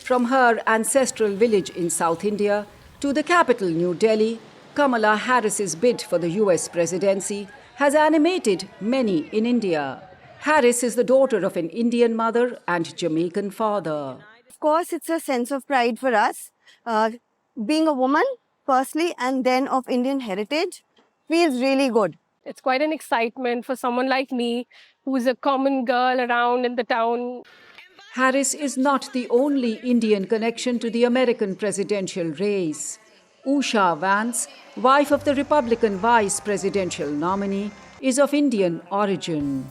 From her ancestral village in South India to the capital, New Delhi, Kamala Harris's bid for the US presidency has animated many in India. Harris is the daughter of an Indian mother and Jamaican father. Of course, it's a sense of pride for us. Being a woman, firstly, and then of Indian heritage, feels really good. It's quite an excitement for someone like me, who's a common girl around in the town. Harris is not the only Indian connection to the American presidential race. Usha Vance, wife of the Republican vice presidential nominee, is of Indian origin.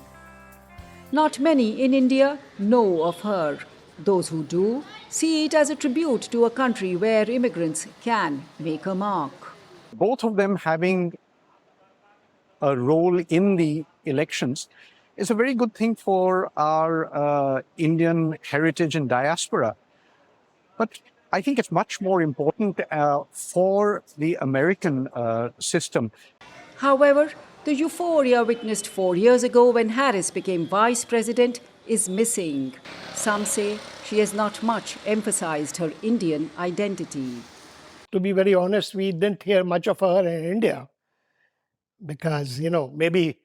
Not many in India know of her. Those who do see it as a tribute to a country where immigrants can make a mark. Both of them having a role in the elections is a very good thing for our Indian heritage and diaspora. But I think it's much more important for the American system. However, the euphoria witnessed 4 years ago when Harris became vice president is missing. Some say she has not much emphasized her Indian identity. To be very honest, we didn't hear much of her in India because, maybe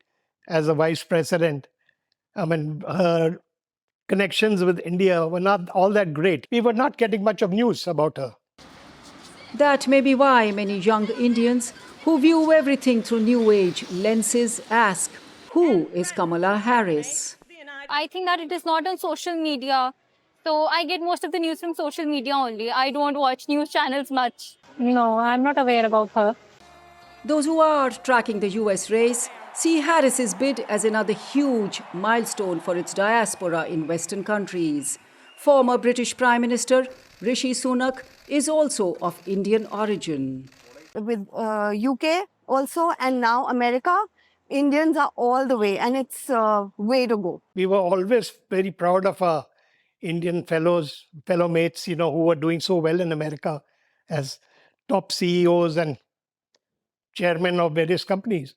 as a vice president, her connections with India were not all that great. We were not getting much of news about her. That may be why many young Indians who view everything through New Age lenses ask, who is Kamala Harris? I think that it is not on social media. So I get most of the news from social media only. I don't watch news channels much. No, I'm not aware about her. Those who are tracking the US race see Harris's bid as another huge milestone for its diaspora in Western countries. Former British Prime Minister Rishi Sunak is also of Indian origin. With UK also, and now America, Indians are all the way, and it's way to go. We were always very proud of our Indian fellow mates, who were doing so well in America as top CEOs and chairmen of various companies.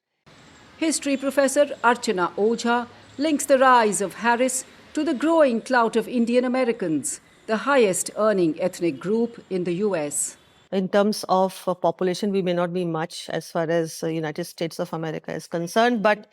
History professor Archana Ojha links the rise of Harris to the growing clout of Indian Americans, the highest earning ethnic group in the US. In terms of population, we may not be much as far as the United States of America is concerned, but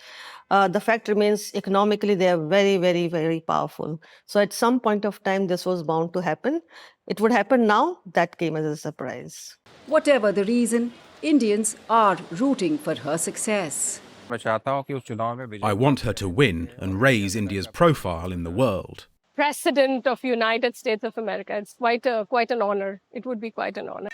the fact remains economically they are very, very, very powerful. So at some point of time, this was bound to happen. It would happen now. That came as a surprise. Whatever the reason, Indians are rooting for her success. I want her to win and raise India's profile in the world. President of United States of America. It's quite an honor. It would be quite an honor.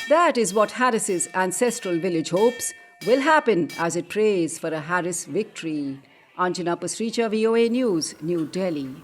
That is what Harris's ancestral village hopes will happen as it prays for a Harris victory. Anjana Pasricha, VOA News, New Delhi.